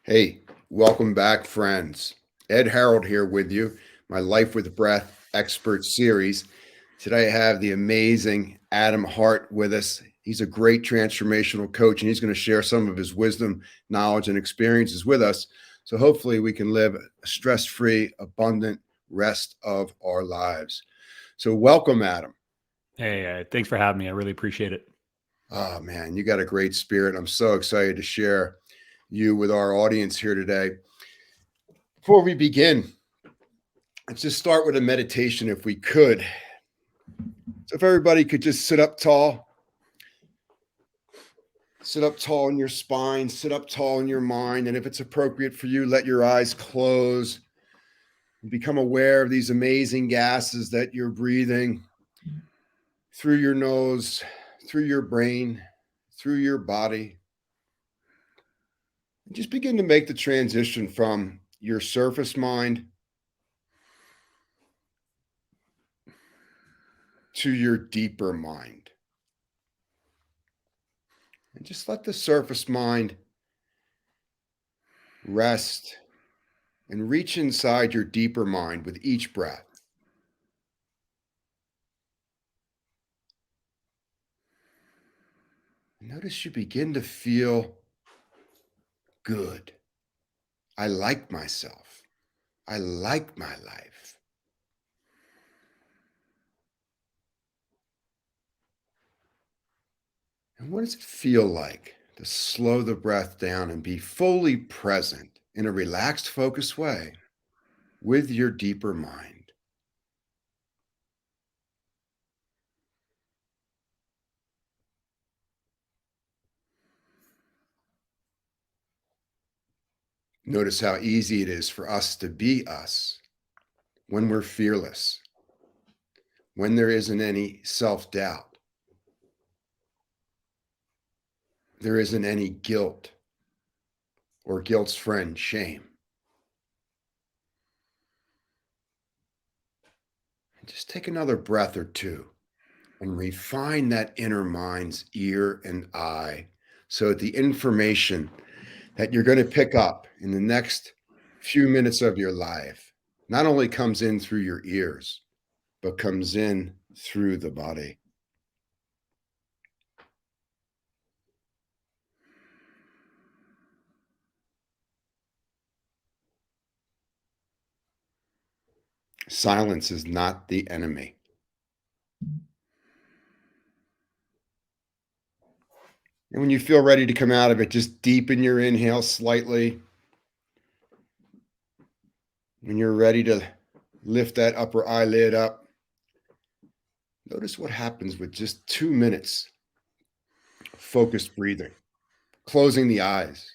Hey, welcome back, friends. Ed Harold here with you, my Life with Breath expert series. Today I have the amazing Adam Hart with us. He's a great transformational coach, and he's going to share some of his wisdom, knowledge, and experiences with us. So hopefully we can live a stress-free, abundant rest of our lives. So welcome, Adam. Hey, thanks for having me. I really appreciate it. Oh man, you got a great spirit. I'm so excited to share you with our audience here today. Before we begin, let's just start with a meditation if we could. So if everybody could just sit up tall in your spine, sit up tall in your mind, and if it's appropriate for you, let your eyes close and become aware of these amazing gases that you're breathing through your nose, through your brain, through your body. And just begin to make the transition from your surface mind to your deeper mind. And just let the surface mind rest and reach inside your deeper mind with each breath. Notice you begin to feel good. I like myself. I like my life. And what does it feel like to slow the breath down and be fully present in a relaxed, focused way with your deeper mind? Notice how easy it is for us to be us when we're fearless, when there isn't any self doubt, there isn't any guilt or guilt's friend, shame. And just take another breath or two and refine that inner mind's ear and eye so that the information that you're going to pick up in the next few minutes of your life not only comes in through your ears, but comes in through the body. Silence is not the enemy. And when you feel ready to come out of it, just deepen your inhale slightly. When you're ready to lift that upper eyelid up, notice what happens with just 2 minutes of focused breathing, closing the eyes,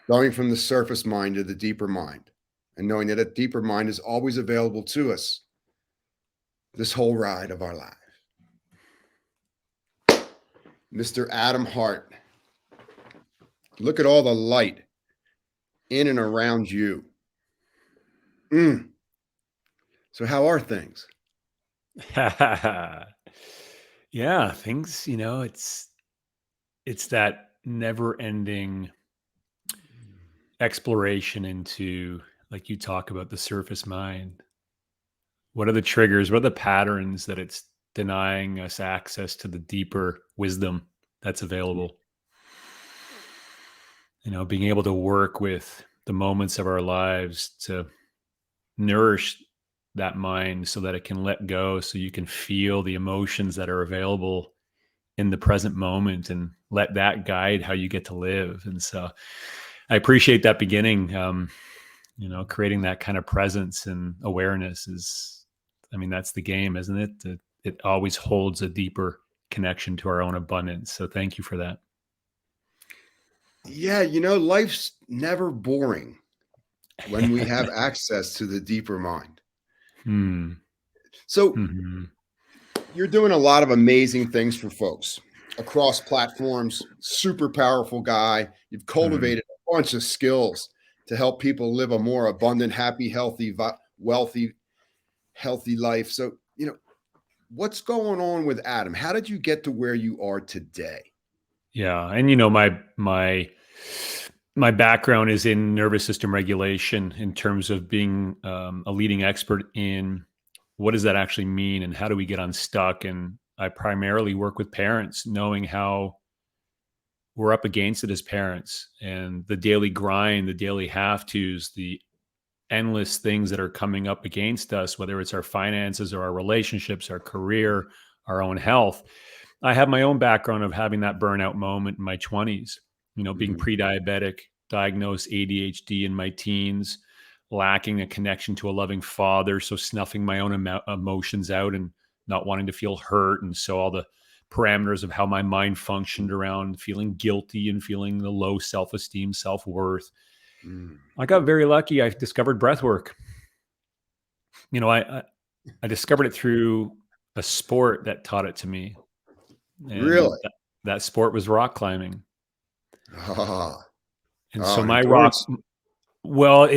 going from the surface mind to the deeper mind, and knowing that a deeper mind is always available to us this whole ride of our life. Mr. Adam Hart, look at all the light in and around you. So, how are things? Yeah, things, it's that never-ending exploration into, like you talk about, the surface mind. What are the triggers? What are the patterns that it's denying us access to the deeper wisdom that's available? Being able to work with the moments of our lives to nourish that mind so that it can let go, so you can feel the emotions that are available in the present moment and let that guide how you get to live. And so I appreciate that beginning. Creating that kind of presence and awareness is, that's the game, isn't it? It always holds a deeper connection to our own abundance. So thank you for that. Yeah, life's never boring when we have access to the deeper mind. Hmm. So, Mhm. you're doing a lot of amazing things for folks across platforms, super powerful guy. You've Mhm. cultivated a bunch of skills to help people live a more abundant, happy, healthy, wealthy, healthy life. So, what's going on with Adam? How did you get to where you are today? Yeah, and my my background is in nervous system regulation in terms of being a leading expert in what does that actually mean and how do we get unstuck. And I primarily work with parents, knowing how we're up against it as parents and the daily grind, the daily have tos, the endless things that are coming up against us, whether it's our finances or our relationships, our career, our own health. I have my own background of having that burnout moment in my 20s, being Mhm. pre-diabetic, diagnosed ADHD in my teens, lacking a connection to a loving father. So snuffing my own emotions out and not wanting to feel hurt. And so all the parameters of how my mind functioned around feeling guilty and feeling the low self-esteem, self-worth. Mm. I got very lucky. I discovered breath work. I discovered it through a sport that taught it to me, and Really? that sport was rock climbing. Ah, And oh, so an my rock, endurance. well, and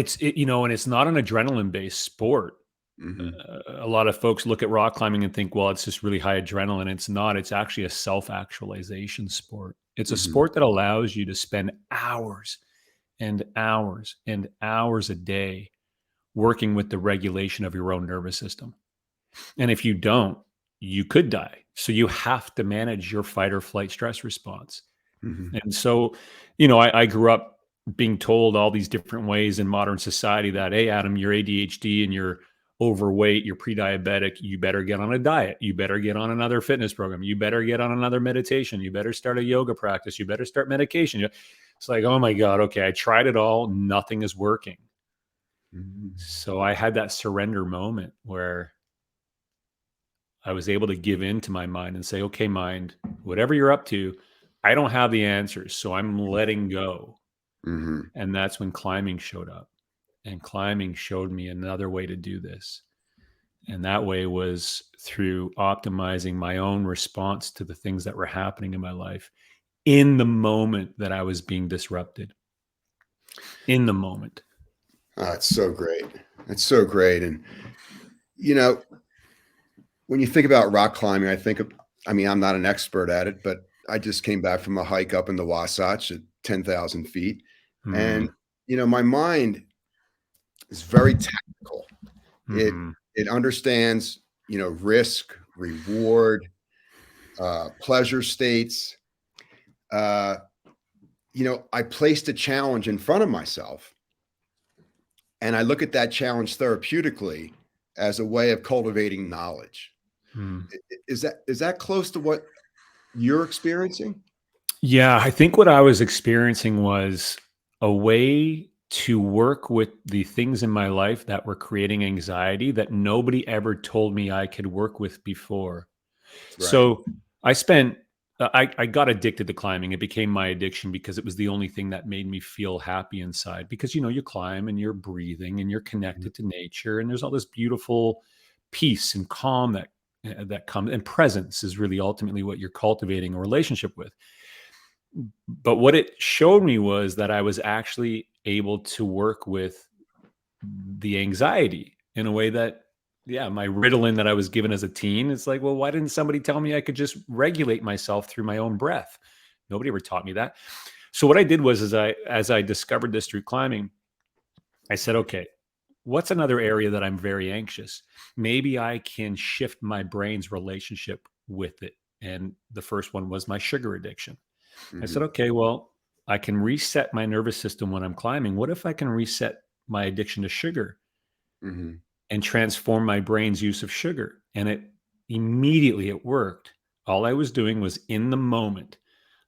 it's not an adrenaline based sport. Mhm. A lot of folks look at rock climbing and think, well, it's just really high adrenaline. It's not. It's actually a self actualization sport. It's a Mhm. sport that allows you to spend hours and hours and hours a day working with the regulation of your own nervous system. And if you don't, you could die. So you have to manage your fight or flight stress response. Mhm. And so, I grew up being told all these different ways in modern society that, hey, Adam, you're ADHD and you're overweight, you're pre-diabetic, you better get on a diet, you better get on another fitness program, you better get on another meditation, you better start a yoga practice, you better start medication. It's like, oh my God, okay, I tried it all, nothing is working. Mhm. So I had that surrender moment where I was able to give in to my mind and say, okay, mind, whatever you're up to, I don't have the answers. So I'm letting go. Mhm. And that's when climbing showed up. And climbing showed me another way to do this. And that way was through optimizing my own response to the things that were happening in my life in the moment that I was being disrupted, in the moment. Ah, it's so great. It's so great. And, you know, when you think about rock climbing, I mean, I'm not an expert at it, but I just came back from a hike up in the Wasatch at 10,000 feet. Mm, And, my mind is very tactical. It, hmm it understands, risk, reward, pleasure states. Uh, I placed a challenge in front of myself and I look at that challenge therapeutically as a way of cultivating knowledge. hmm Is that close to what you're experiencing? Yeah, I think what I was experiencing was a way to work with the things in my life that were creating anxiety that nobody ever told me I could work with before. Right. So I spent, I got addicted to climbing. It became my addiction because it was the only thing that made me feel happy inside. Because, you climb and you're breathing and you're Mhm, connected to nature, and there's all this beautiful peace and calm that comes, and presence is really ultimately what you're cultivating a relationship with. But what it showed me was that I was actually able to work with the anxiety in a way that, yeah, my Ritalin that I was given as a teen, it's like, well, why didn't somebody tell me I could just regulate myself through my own breath? Nobody ever taught me that. So what I did was, as I discovered this through climbing, I said, okay, what's another area that I'm very anxious? Maybe I can shift my brain's relationship with it. And the first one was my sugar addiction. I said, mhm, okay, well, I can reset my nervous system when I'm climbing. What if I can reset my addiction to sugar mhm, and transform my brain's use of sugar? And it worked. All I was doing was in the moment,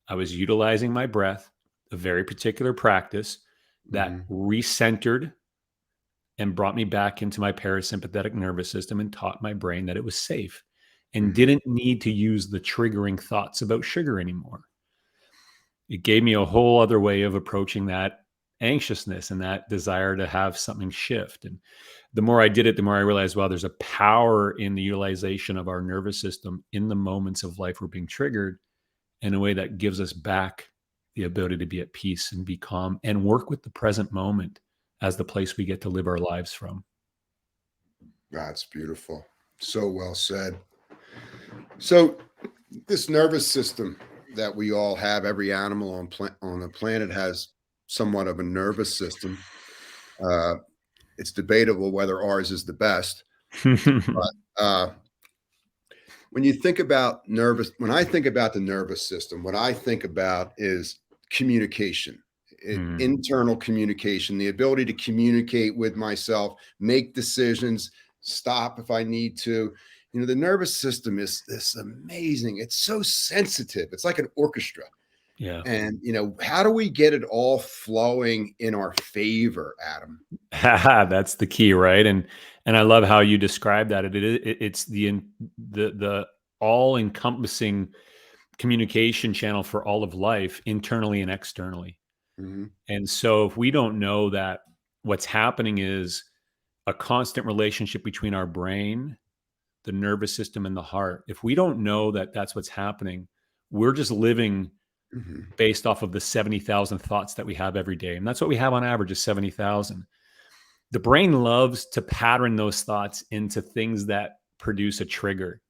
I was utilizing my breath, a very particular practice that mhm, recentered and brought me back into my parasympathetic nervous system and taught my brain that it was safe and mhm. didn't need to use the triggering thoughts about sugar anymore. It gave me a whole other way of approaching that anxiousness and that desire to have something shift. And the more I did it, the more I realized, wow, there's a power in the utilization of our nervous system in the moments of life we're being triggered in a way that gives us back the ability to be at peace and be calm and work with the present moment as the place we get to live our lives from. That's beautiful. So well said. So this nervous system that we all have, every animal on the planet has somewhat of a nervous system. Uh, it's debatable whether ours is the best. Uh, when you think about when I think about the nervous system, what I think about is communication, Mm, internal communication, the ability to communicate with myself, make decisions, stop if I need to. The nervous system is this amazing. It's so sensitive. It's like an orchestra. yeah. And, how do we get it all flowing in our favor, Adam? That's the key, right? And I love how you describe that. It's the all encompassing communication channel for all of life, internally and externally. Hmm. And so if we don't know that what's happening is a constant relationship between our brain, the nervous system, and the heart, if we don't know that that's what's happening, we're just living Hmm. based off of the 70,000 thoughts that we have every day. And that's what we have on average is 70,000. The brain loves to pattern those thoughts into things that produce a trigger.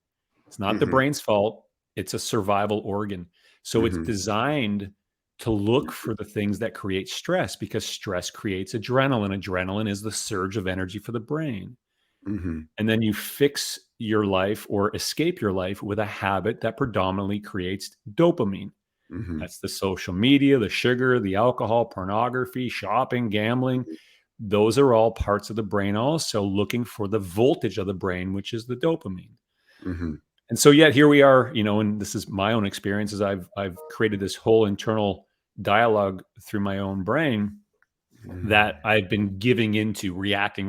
It's not the Hmm. brain's fault. It's a survival organ. So it's Hmm. designed to look for the things that create stress because stress creates adrenaline. Adrenaline is the surge of energy for the brain. Hmm. And then you fix your life or escape your life with a habit that predominantly creates dopamine. Hmm. That's the social media, the sugar, the alcohol, pornography, shopping, gambling. Those are all parts of the brain also looking for the voltage of the brain, which is the dopamine. Hmm. And so yet here we are, and this is my own experience as I've created this whole internal dialogue through my own brain that Hmm. I've been giving into, reacting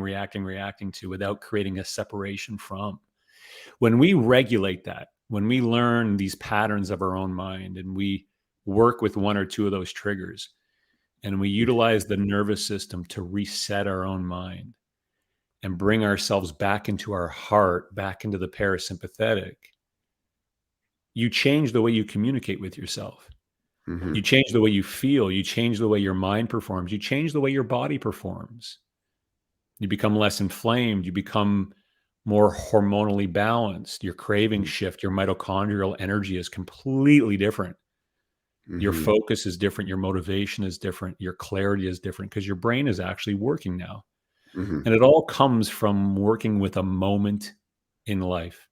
to without creating a separation from. When we regulate that, when we learn these patterns of our own mind and we work with one or two of those triggers and we utilize the nervous system to reset our own mind and bring ourselves back into our heart, back into the parasympathetic, you change the way you communicate with yourself. Hmm. You change the way you feel. You change the way your mind performs. You change the way your body performs. You become less inflamed. You become more hormonally balanced. Your cravings shift. Your mitochondrial energy is completely different. Your Hmm. focus is different. Your motivation is different. Your clarity is different because your brain is actually working now. Hmm. And it all comes from working with a moment in life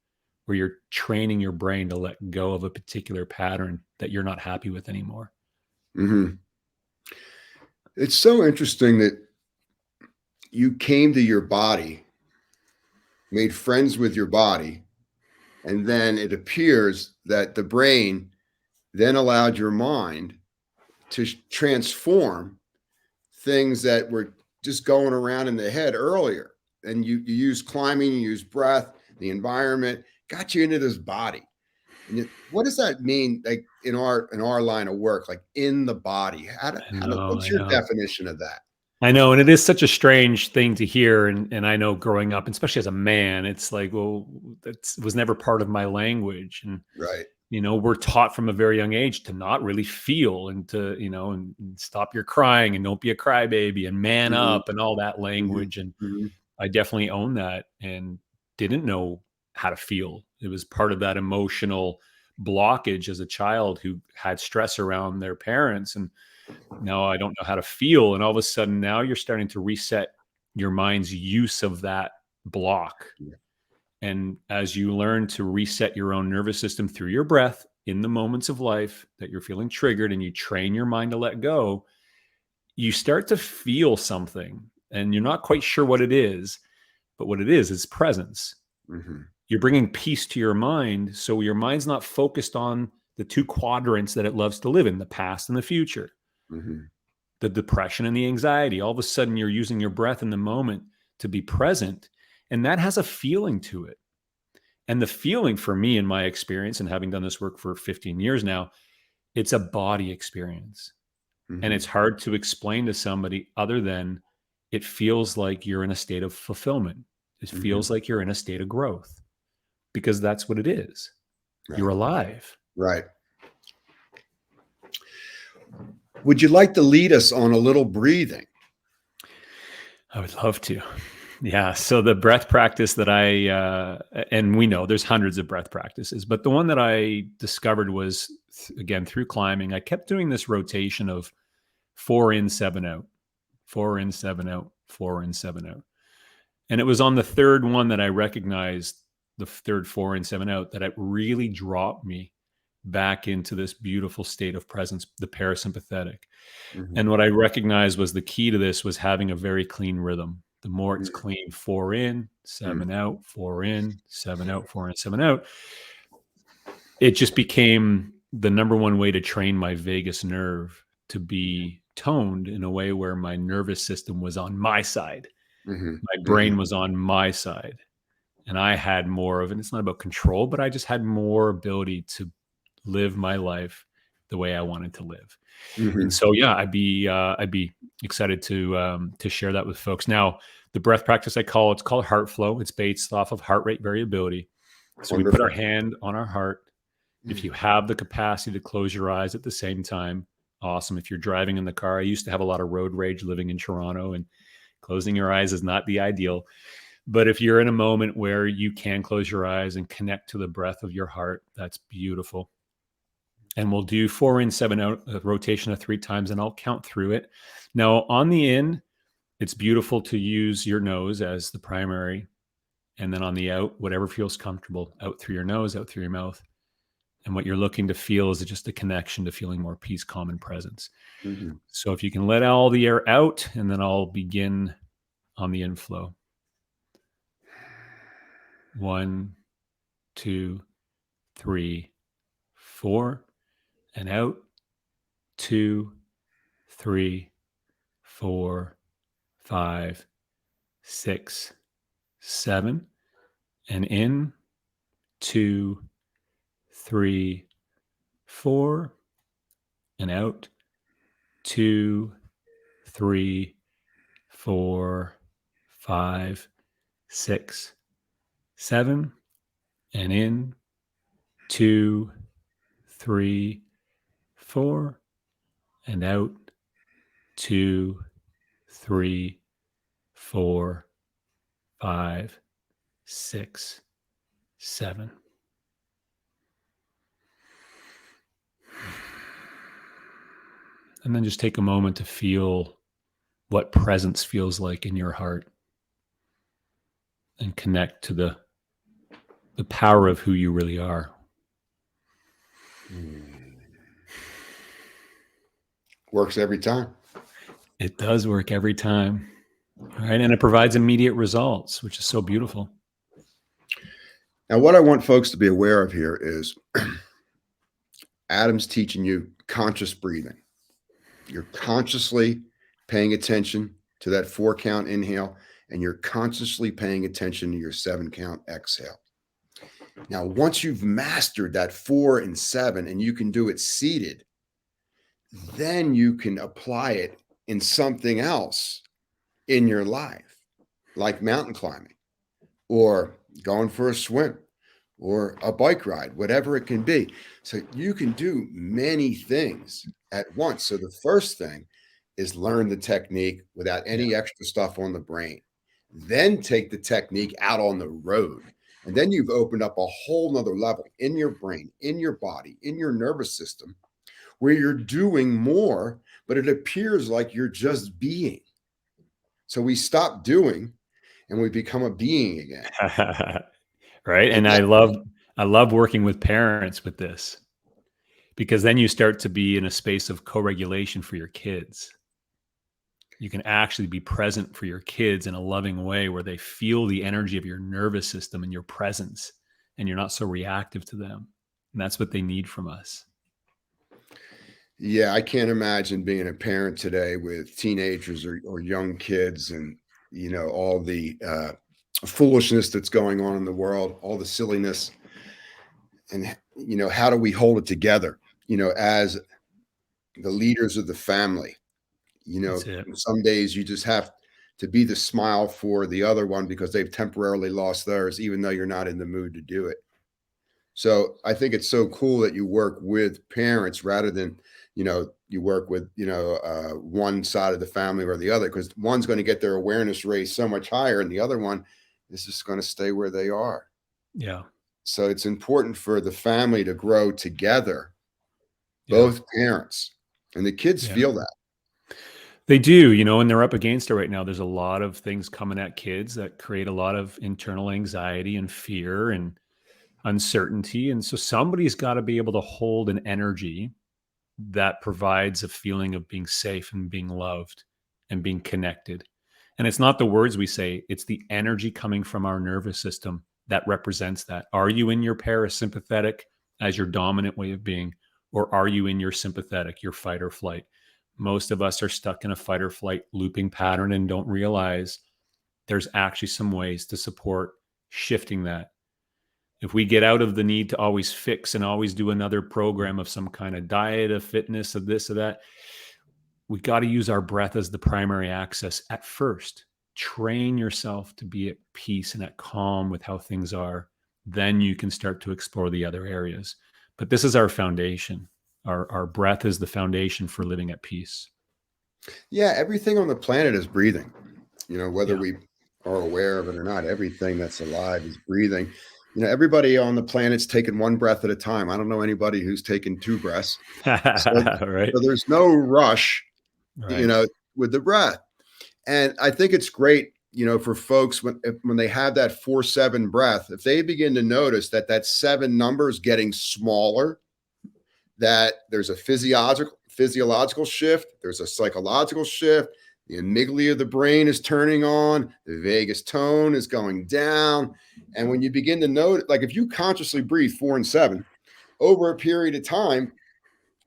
where you're training your brain to let go of a particular pattern that you're not happy with anymore. Hmm. It's so interesting that you came to your body, made friends with your body, and then it appears that the brain then allowed your mind to transform things that were just going around in the head earlier. And you use climbing, you use breath, the environment got you into this body. And what does that mean, like in our line of work, like in the body? I know, What's I your know. definition of that? I know, and it is such a strange thing to hear, and I know growing up, and especially as a man, it's like, well, that was never part of my language, and Right. we're taught from a very young age to not really feel and to and stop your crying and don't be a crybaby and man Hmm. up and all that Hmm. language, and Hmm. I definitely own that and didn't know how to feel. It was part of that emotional blockage as a child who had stress around their parents, and now I don't know how to feel. And all of a sudden, now you're starting to reset your mind's use of that block. And as you learn to reset your own nervous system through your breath in the moments of life that you're feeling triggered and you train your mind to let go, you start to feel something and you're not quite sure what it is, but what it is presence. Hmm. You're bringing peace to your mind. So your mind's not focused on the two quadrants that it loves to live in, the past and the future, Hmm. the depression and the anxiety. All of a sudden, you're using your breath in the moment to be present. And that has a feeling to it. And the feeling for me, in my experience, and having done this work for 15 years now, it's a body experience. And it's Hmm. hard to explain to somebody other than it feels like you're in a state of fulfillment. It Hmm. feels like you're in a state of growth because that's what it is. You're Right. alive. Right. Would you like to lead us on a little breathing? I would love to. Yeah. So the breath practice that and we know there's hundreds of breath practices, but the one that I discovered was, again, through climbing. I kept doing this rotation of 4 in, 7 out, 4 in, 7 out, 4 in, 7 out. And it was on the third one that I recognized, the third 4 in, 7 out, that it really dropped me back into this beautiful state of presence, the parasympathetic. Mhm. And what I recognized was the key to this was having a very clean rhythm. The more it's Mhm. clean, 4 in, 7 Mhm. out, 4 in, 7 out, 4 in, 7 out. It just became the number one way to train my vagus nerve to be toned in a way where my nervous system was on my side. Mhm. My Mhm. brain was on my side. And I had more of, and it's not about control, but I just had more ability to live my life the way I wanted to live. And Mhm. so, yeah, I'd be excited to share that with folks. Now, the breath practice it's called heart flow. It's based off of heart rate variability. So we put our Wonderful. hand on our heart. If you Mhm. have the capacity to close your eyes at the same time, awesome. If you're driving in the car, I used to have a lot of road rage living in Toronto, and closing your eyes is not the ideal. But if you're in a moment where you can close your eyes and connect to the breath of your heart, that's beautiful. And we'll do 4 in, 7 out, a rotation of 3 times, and I'll count through it. Now, on the in, it's beautiful to use your nose as the primary. And then on the out, whatever feels comfortable, out through your nose, out through your mouth. And what you're looking to feel is just a connection to feeling more peace, calm, and presence. Mhm. So if you can let all the air out, and then I'll begin on the inflow. 1, 2, 3, 4, and out. 2, 3, 4, 5, 6, 7, and in. 2, 3, 4, and out. 2, 3, 4, 5, 6, 7, and in. 2, 3, 4, and out. 2, 3, 4, 5, 6, 7. And then just take a moment to feel what presence feels like in your heart and connect to the power of who you really are. Works every time. It does work every time. All right. And it provides immediate results, which is so beautiful. Now, what I want folks to be aware of here is Adam's teaching you conscious breathing. You're consciously paying attention to that 4 count inhale, and you're consciously paying attention to your 7 count exhale. Now, once you've mastered that 4 and 7, and you can do it seated, then you can apply it in something else in your life, like mountain climbing or going for a swim or a bike ride, whatever it can be. So you can do many things at once. So the first thing is learn the technique without Yeah. any extra stuff on the brain. Then take the technique out on the road. And then you've opened up a whole nother level in your brain, in your body, in your nervous system, where you're doing more, but it appears like you're just being. So we stop doing and we become a being again. Right. And And that I love working with parents with this, because then you start to be in a space of co-regulation for your kids. You can actually be present for your kids in a loving way where they feel the energy of your nervous system and your presence, and you're not so reactive to them. And that's what they need from us. Yeah, I can't imagine being a parent today with teenagers or young kids and, all the foolishness that's going on in the world, all the silliness. And, how do we hold it together, as the leaders of the family? That's it. Some days you just have to be the smile for the other one because they've temporarily lost theirs, even though you're not in the mood to do it. So I think it's so cool that you work with parents rather than, you work with, one side of the family or the other, because one's going to get their awareness raised so much higher and the other one is just going to stay where they are. Yeah. So it's important for the family to grow together, Yeah. both parents, and the kids Yeah. feel that. They do, and they're up against it right now. There's a lot of things coming at kids that create a lot of internal anxiety and fear and uncertainty. And so somebody's got to be able to hold an energy that provides a feeling of being safe and being loved and being connected. And it's not the words we say, it's the energy coming from our nervous system that represents that. Are you in your parasympathetic as your dominant way of being, or are you in your sympathetic, your fight or flight? Most of us are stuck in a fight or flight looping pattern and don't realize there's actually some ways to support shifting that. If we get out of the need to always fix and always do another program of some kind of diet, of fitness, of this, or that, we got to use our breath as the primary access at first. Train yourself to be at peace and at calm with how things are. Then you can start to explore the other areas. But this is our foundation. Our breath is the foundation for living at peace. Yeah, everything on the planet is breathing. Whether Yeah. we are aware of it or not, everything that's alive is breathing. Everybody on the planet's taking one breath at a time. I don't know anybody who's taken two breaths. So, Right. so there's no rush, Right. with the breath. And I think it's great, for folks when they have that 4-7 breath, if they begin to notice that 7 number is getting smaller, that there's a physiological shift, there's a psychological shift, the amygdala of the brain is turning on, the vagus tone is going down. And when you begin to note, like if you consciously breathe 4 and 7 over a period of time,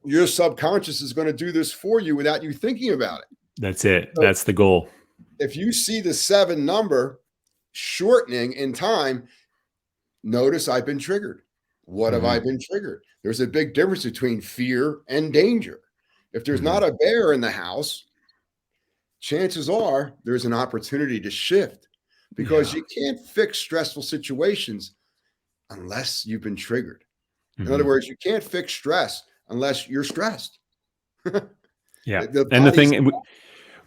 your subconscious is going to do this for you without you thinking about it. That's it. So That's the goal. if you see the 7 number shortening in time, notice I've been triggered. What have I Mm-hmm. been triggered? There's a big difference between fear and danger. If there's Mm-hmm. not a bear in the house, chances are there's an opportunity to shift, because Yeah. you can't fix stressful situations unless you've been triggered. In other Mm-hmm. words, you can't fix stress unless you're stressed. Yeah. The And the body's, thing,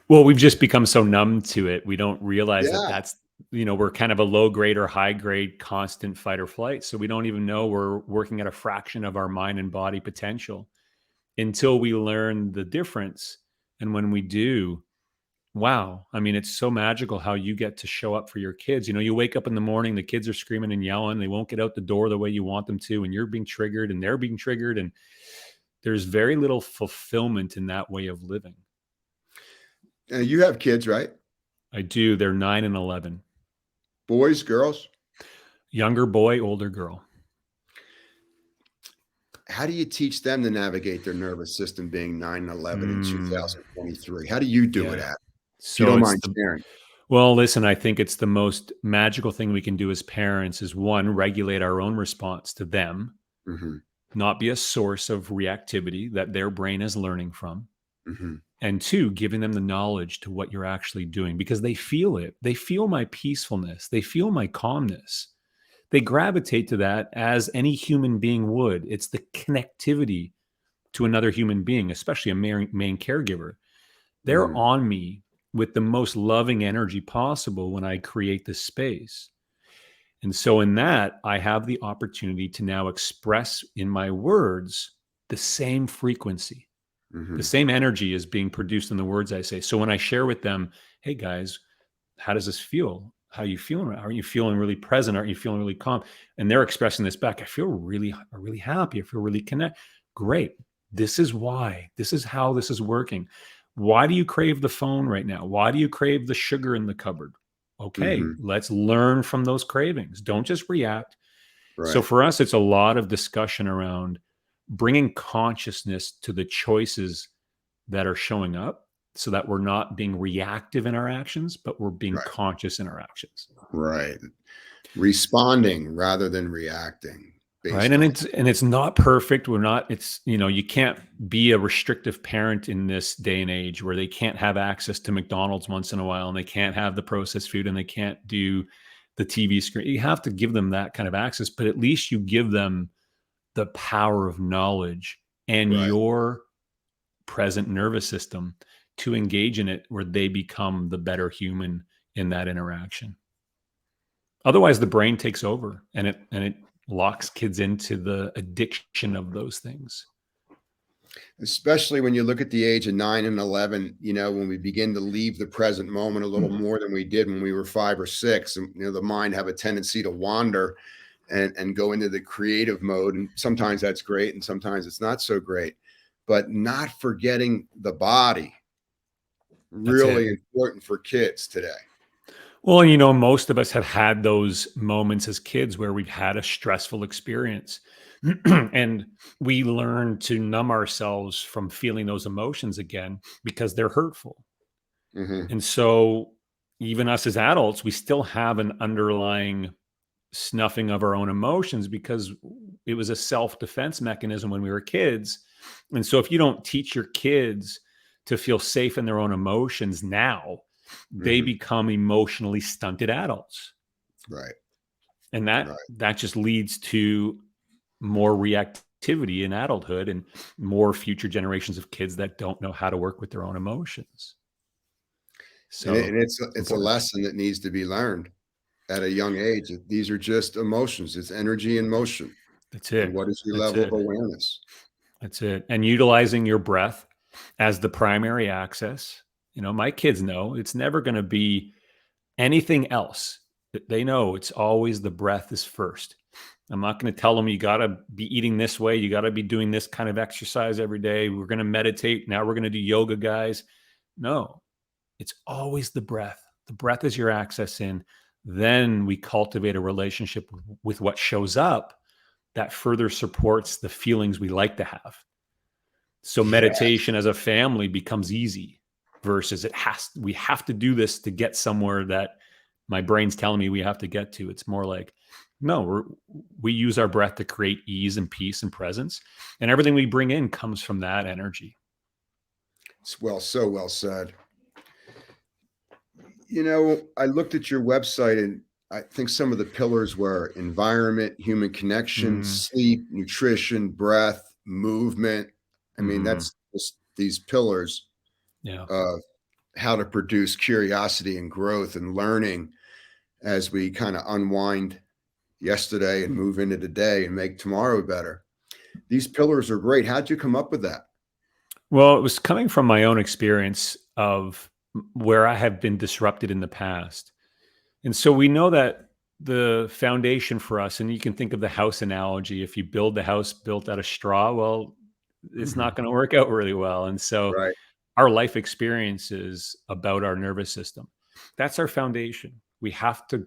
well, we've just become so numb to it. We don't realize that yeah. that's, we're kind of a low grade or high grade constant fight or flight. So we don't even know we're working at a fraction of our mind and body potential until we learn the difference. And when we do, wow. I mean, it's so magical how you get to show up for your kids. You wake up in the morning, the kids are screaming and yelling. They won't get out the door the way you want them to. And you're being triggered and they're being triggered. And there's very little fulfillment in that way of living. You have kids, right? I do. They're 9 and 11. Boys, girls? Younger boy, older girl. How do you teach them to navigate their nervous system being 9/11 in Mm, 2023? How do you do it yeah. at? If you So don't it's mind the, sharing. well, listen, I think it's the most magical thing we can do as parents is one, regulate our own response to them, Mhm, not be a source of reactivity that their brain is learning from. mhm, And two, giving them the knowledge to what you're actually doing because they feel it. They feel my peacefulness. They feel my calmness. They gravitate to that as any human being would. It's the connectivity to another human being, especially a main caregiver. They're mhm, on me with the most loving energy possible when I create this space. And so, in that, I have the opportunity to now express in my words the same frequency. The mhm, same energy is being produced in the words I say. So when I share with them, hey guys, how does this feel? How are you feeling? Are you feeling really present? Aren't you feeling really calm? And they're expressing this back. I feel really happy. I feel really connected. Great. This is why. This is how this is working. Why do you crave the phone right now? Why do you crave the sugar in the cupboard? Okay, mhm. let's learn from those cravings. Don't just react. So Right, for us, it's a lot of discussion around bringing consciousness to the choices that are showing up so that we're not being reactive in our actions, but we're being right, conscious in our actions. right. Responding rather than reacting Right. based And on. it's not perfect. We're not, it's, you can't be a restrictive parent in this day and age where they can't have access to McDonald's once in a while and they can't have the processed food and they can't do the TV screen. You have to give them that kind of access, but at least you give them the power of knowledge and Right, your present nervous system to engage in it where they become the better human in that interaction. Otherwise the brain takes over and it locks kids into the addiction of those things. Especially when you look at the age of 9 and 11, when we begin to leave the present moment a little more than we did when we were 5 or 6, and the mind have a tendency to wander and go into the creative mode, and sometimes that's great and sometimes it's not so great. But not forgetting the body, That's it. really important for kids today. Well, most of us have had those moments as kids where we've had a stressful experience and we learn to numb ourselves from feeling those emotions again because they're hurtful. Hmm. And so, even us as adults, we still have an underlying snuffing of our own emotions because it was a self-defense mechanism when we were kids. And so if you don't teach your kids to feel safe in their own emotions now, they Hmm. become emotionally stunted adults. Right. And Right. that just leads to more reactivity in adulthood and more future generations of kids that don't know how to work with their own emotions. And So it's it's a important. lesson that needs to be learned at a young age. These are just emotions. It's energy in motion. That's And it. what is your That's level of it. awareness? That's it. And utilizing your breath as the primary access. My kids know it's never going to be anything else. They know it's always the breath is first. I'm not going to tell them you got to be eating this way. You got to be doing this kind of exercise every day. We're going to meditate. Now we're going to do yoga, guys. No, it's always the breath. The breath is your access in. Then we cultivate a relationship with what shows up that further supports the feelings we like to have. So Yeah. meditation as a family becomes easy versus we have to do this to get somewhere that my brain's telling me we have to get to. It's more like, no, we use our breath to create ease and peace and presence. And everything we bring in comes from that energy. So well said. I looked at your website and I think some of the pillars were environment, human connection, Mm, sleep, nutrition, breath, movement. I mean, hmm that's just these pillars Yeah. of how to produce curiosity and growth and learning as we kind of unwind yesterday and move into today and make tomorrow better. These pillars are great. How'd you come up with that? Well, it was coming from my own experience of where I have been disrupted in the past. And so we know that the foundation for us, and you can think of the house analogy, if you build the house built out of straw, well, it's Hmm. not going to work out really well. And so Right. our life experiences about our nervous system, that's our foundation. We have to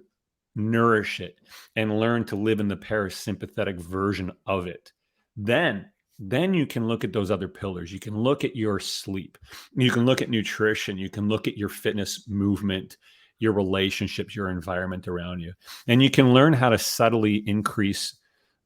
nourish it and learn to live in the parasympathetic version of it. Then then you can look at those other pillars. You can look at your sleep. You can look at nutrition. You can look at your fitness, movement, your relationships, your environment around you. And you can learn how to subtly increase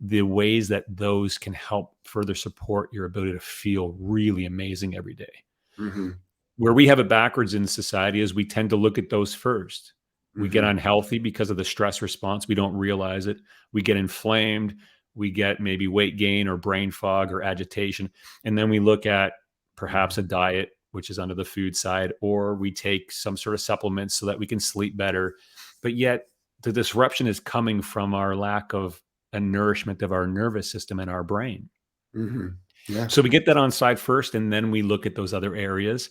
the ways that those can help further support your ability to feel really amazing every day. Hmm. Where we have it backwards in society is we tend to look at those first. We get Hmm. unhealthy because of the stress response. We don't realize it. We get inflamed. We get maybe weight gain or brain fog or agitation. And then we look at perhaps a diet, which is under the food side, or we take some sort of supplements so that we can sleep better. But yet the disruption is coming from our lack of a nourishment of our nervous system and our brain. Hmm. Yeah. So we get that on side first, and then we look at those other areas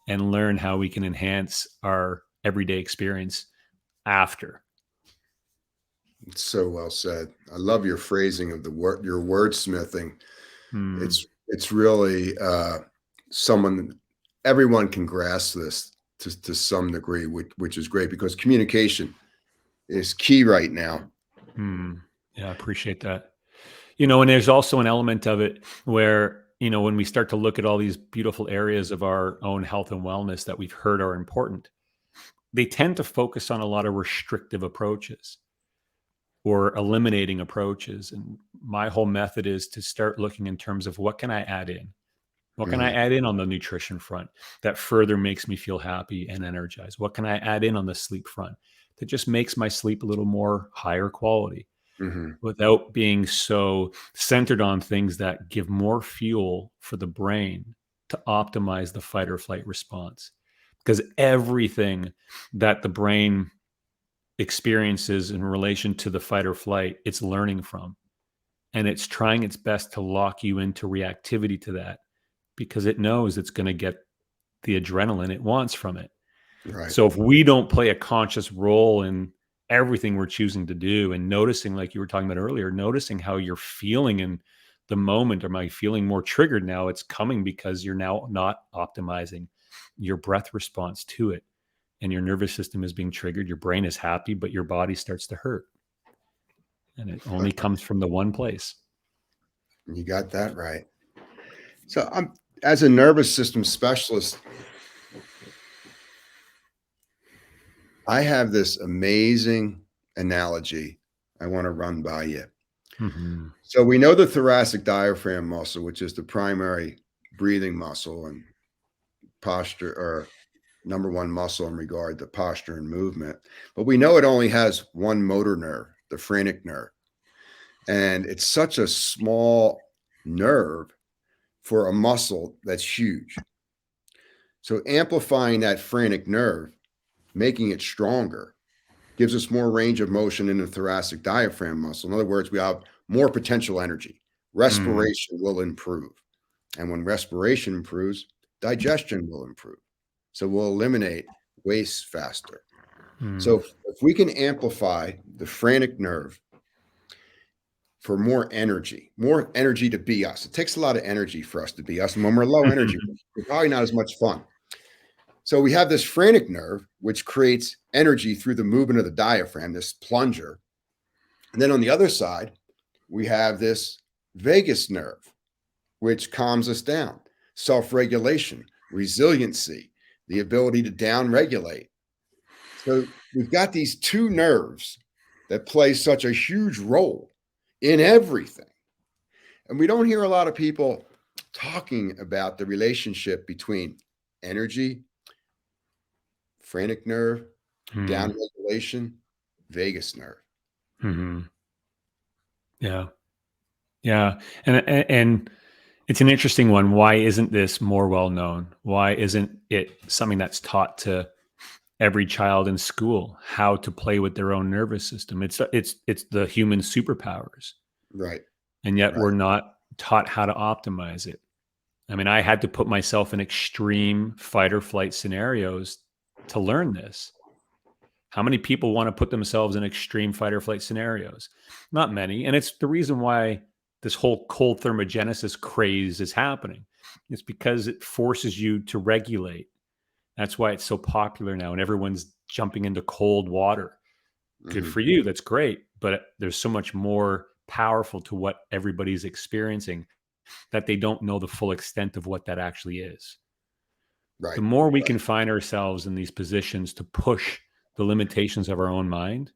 and learn how we can enhance our everyday experience after. It's so well said. I love your phrasing of the word, your wordsmithing. Hmm. It's really someone everyone can grasp this to some degree, which is great because communication is key right now. Hmm. Yeah, I appreciate that. And there's also an element of it where, when we start to look at all these beautiful areas of our own health and wellness that we've heard are important, they tend to focus on a lot of restrictive approaches or eliminating approaches. And my whole method is to start looking in terms of what can I add in? What can I Mhm, add in on the nutrition front that further makes me feel happy and energized? What can I add in on the sleep front that just makes my sleep a little more higher quality mhm, without being so centered on things that give more fuel for the brain to optimize the fight or flight response? Because everything that the brain experiences in relation to the fight or flight, it's learning from and it's trying its best to lock you into reactivity to that because it knows it's going to get the adrenaline it wants from it. Right. So if we don't play a conscious role in everything we're choosing to do, and noticing, like you were talking about earlier, noticing how you're feeling in the moment, am I feeling more triggered now? It's coming because you're now not optimizing your breath response to it. And your nervous system is being triggered. Your brain is happy, but your body starts to hurt. And it only comes from the one place. You got that right. So I'm as a nervous system specialist, I have this amazing analogy I want to run by you. Mm-hmm. So we know the thoracic diaphragm muscle, which is the primary breathing muscle and posture, or number one muscle in regard to posture and movement. But we know it only has one motor nerve, the phrenic nerve. And it's such a small nerve for a muscle that's huge. So amplifying that phrenic nerve, making it stronger, gives us more range of motion in the thoracic diaphragm muscle. In other words, we have more potential energy. Respiration will improve. And when respiration improves, digestion will improve. So we'll eliminate waste faster. So if we can amplify the phrenic nerve for more energy to be us. It takes a lot of energy for us to be us. And when we're low energy, we're probably not as much fun. So we have this phrenic nerve, which creates energy through the movement of the diaphragm, this plunger. And then on the other side, we have this vagus nerve, which calms us down, self-regulation, resiliency, the ability to down-regulate. So we've got these two nerves that play such a huge role in everything. And we don't hear a lot of people talking about the relationship between energy, phrenic nerve, down regulation, vagus nerve. Mm-hmm. Yeah. Yeah. And it's an interesting one. Why isn't this more well known? Why isn't it something that's taught to every child in school, how to play with their own nervous system? It's the human superpowers. Right. And yet Right. we're not taught how to optimize it. I mean, I had to put myself in extreme fight or flight scenarios to learn this. How many people want to put themselves in extreme fight or flight scenarios? Not many. And it's the reason why this whole cold thermogenesis craze is happening. It's because it forces you to regulate. That's why it's so popular now, and everyone's jumping into cold water. Good for you. That's great. But there's so much more powerful to what everybody's experiencing that they don't know the full extent of what that actually is. Right. The more we can find ourselves in these positions to push the limitations of our own mind,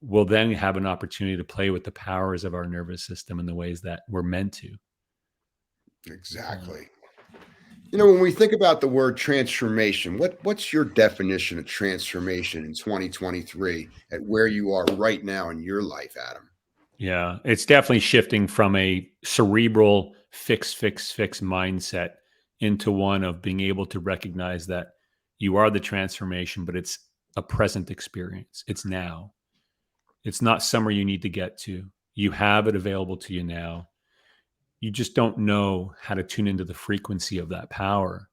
we'll then have an opportunity to play with the powers of our nervous system in the ways that we're meant to. Exactly. When we think about the word transformation, what's your definition of transformation in 2023 at where you are right now in your life, Adam? Yeah, it's definitely shifting from a cerebral fix mindset into one of being able to recognize that you are the transformation, but it's a present experience. It's now. It's not somewhere you need to get to. You have it available to you now. You just don't know how to tune into the frequency of that power.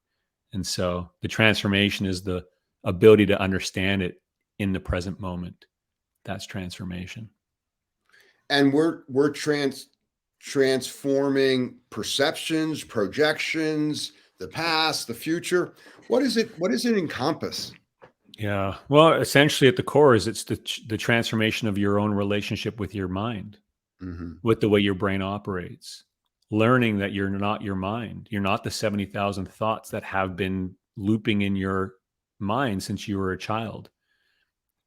And so the transformation is the ability to understand it in the present moment. That's transformation. And we're transforming perceptions, projections, the past, the future. What does it encompass? Yeah. Well, essentially at the core is it's the transformation of your own relationship with your mind, with the way your brain operates. Learning that you're not your mind. You're not the 70,000 thoughts that have been looping in your mind since you were a child.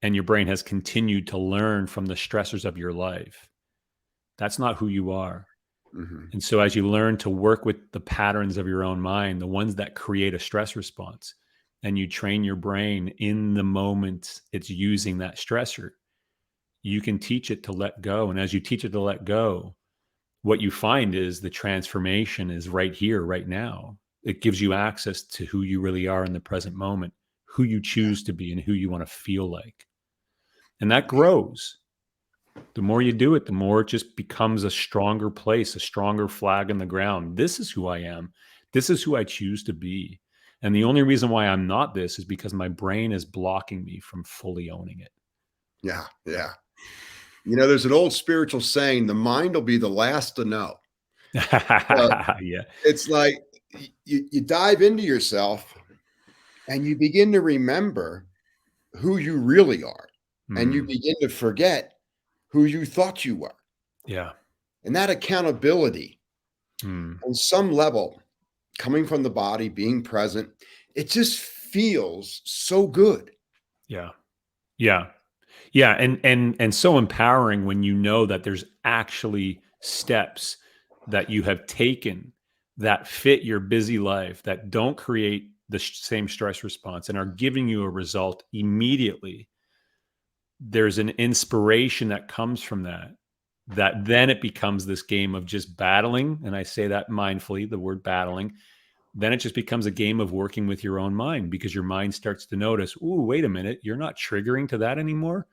And your brain has continued to learn from the stressors of your life. That's not who you are. And so as you learn to work with the patterns of your own mind, the ones that create a stress response, and you train your brain in the moment it's using that stressor, you can teach it to let go. And as you teach it to let go, what you find is the transformation is right here, right now. It gives you access to who you really are in the present moment, who you choose to be, and who you want to feel like. And that grows. The more you do it, the more it just becomes a stronger place, a stronger flag in the ground. This is who I am. This is who I choose to be. And the only reason why I'm not this is because my brain is blocking me from fully owning it. Yeah, yeah. There's an old spiritual saying, the mind will be the last to know. But Yeah. it's like you dive into yourself and you begin to remember who you really are. And you Mm, begin to forget who you thought you were. yeah. And that accountability Mm, on some level, coming from the body, being present, it just feels so good. yeah. Yeah. Yeah, and so empowering when you know that there's actually steps that you have taken that fit your busy life, that don't create the same stress response and are giving you a result immediately. There's an inspiration that comes from that. That then it becomes this game of just battling, and I say that mindfully, the word battling. Then it just becomes a game of working with your own mind because your mind starts to notice, "Ooh, wait a minute, you're not triggering to that anymore.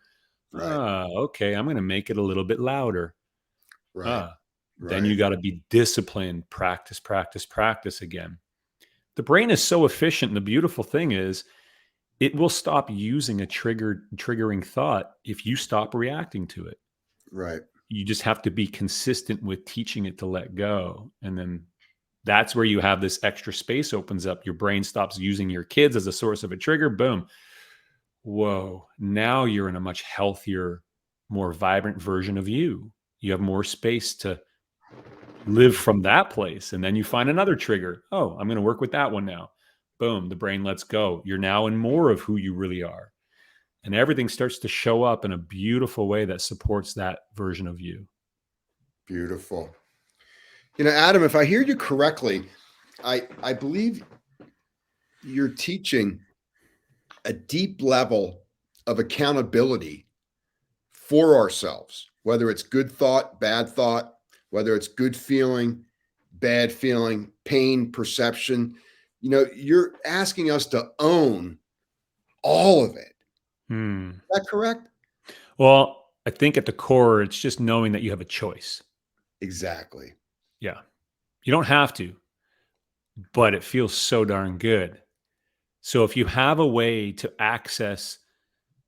Right, Okay, I'm gonna make it a little bit louder. right, Ah, then right, you gotta be disciplined, practice, practice, practice again. The brain is so efficient, and the beautiful thing is it will stop using a triggering thought if you stop reacting to it. right. You just have to be consistent with teaching it to let go, and then that's where you have this extra space opens up. Your brain stops using your kids as a source of a trigger. Boom. Whoa, now you're in a much healthier, more vibrant version of you. You have more space to live from that place. And then you find another trigger. Oh, I'm going to work with that one now. Boom, the brain lets go. You're now in more of who you really are. And everything starts to show up in a beautiful way that supports that version of you. Beautiful. Adam, if I hear you correctly, I believe you're teaching a deep level of accountability for ourselves, whether it's good thought, bad thought, whether it's good feeling, bad feeling, pain, perception. You're asking us to own all of it. Hmm. Is that correct? Well, I think at the core, it's just knowing that you have a choice. Exactly. Yeah. You don't have to, but it feels so darn good. So if you have a way to access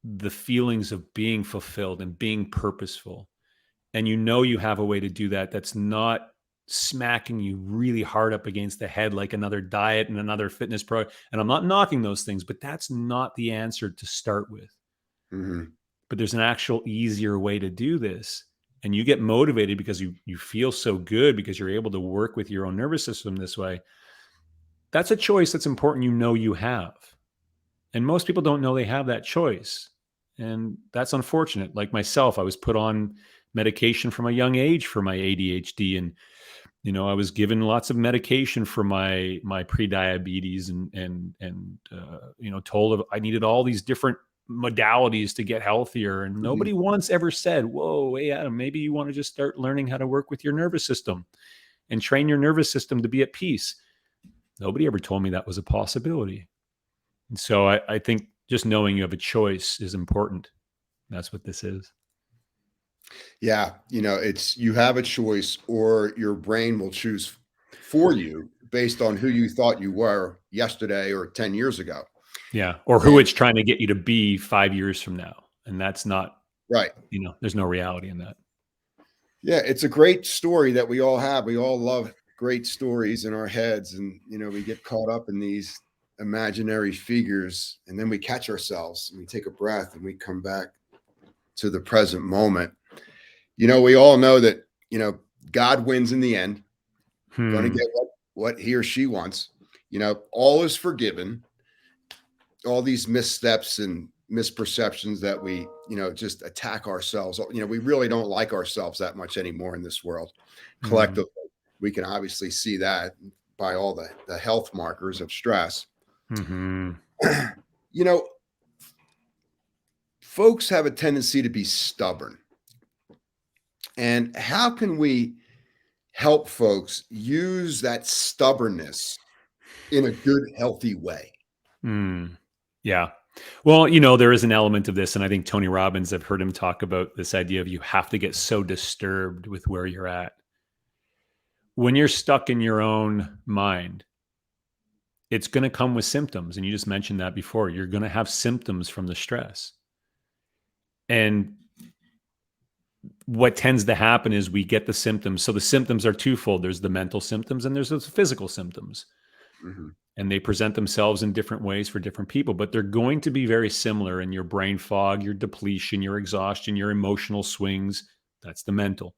the feelings of being fulfilled and being purposeful, and you know you have a way to do that that's not smacking you really hard up against the head like another diet and another fitness pro, and I'm not knocking those things, but that's not the answer to start with. Hmm. But there's an actual easier way to do this, and you get motivated because you feel so good because you're able to work with your own nervous system this way. That's a choice that's important, you have. And most people don't know they have that choice. And that's unfortunate. Like myself, I was put on medication from a young age for my ADHD. And, I was given lots of medication for my pre-diabetes and told I needed all these different modalities to get healthier. And Hmm. nobody once ever said, whoa, hey, Adam, maybe you want to just start learning how to work with your nervous system and train your nervous system to be at peace. Nobody ever told me that was a possibility. And so I think just knowing you have a choice is important. That's what this is. Yeah. It's you have a choice, or your brain will choose for you based on who you thought you were yesterday or 10 years ago. Yeah. Or who And it's trying to get you to be 5 years from now. And that's not, right. there's no reality in that. Yeah, it's a great story that we all have. We all love great stories in our heads, and we get caught up in these imaginary figures, and then we catch ourselves and we take a breath and we come back to the present moment. We all know that God wins in the end. Going to Hmm. get what he or she wants. All is forgiven. All these missteps and misperceptions that we just attack ourselves. We really don't like ourselves that much anymore in this world. Hmm. Collectively, we can obviously see that by all the health markers of stress. Hmm. you know Folks have a tendency to be stubborn, and how can we help folks use that stubbornness in a good, healthy way? Hmm. Yeah. Well, there is an element of this, and I think Tony Robbins, I've heard him talk about this idea of you have to get so disturbed with where you're at. When you're stuck in your own mind, it's going to come with symptoms. And you just mentioned that before. You're going to have symptoms from the stress. And what tends to happen is we get the symptoms. So the symptoms are twofold. There's the mental symptoms and there's those physical symptoms. Mhm. And they present themselves in different ways for different people, but they're going to be very similar in your brain fog, your depletion, your exhaustion, your emotional swings. That's the mental.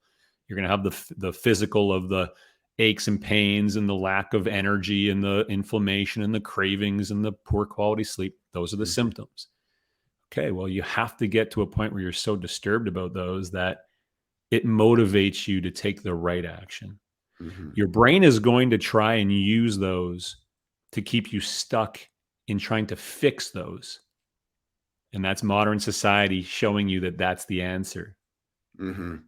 You're going to have the physical of the aches and pains and the lack of energy and the inflammation and the cravings and the poor quality sleep. Those are the Mhm. symptoms. Okay, well, you have to get to a point where you're so disturbed about those that it motivates you to take the right action. Mhm. Your brain is going to try and use those to keep you stuck in trying to fix those. And that's modern society showing you that that's the answer, Mhm.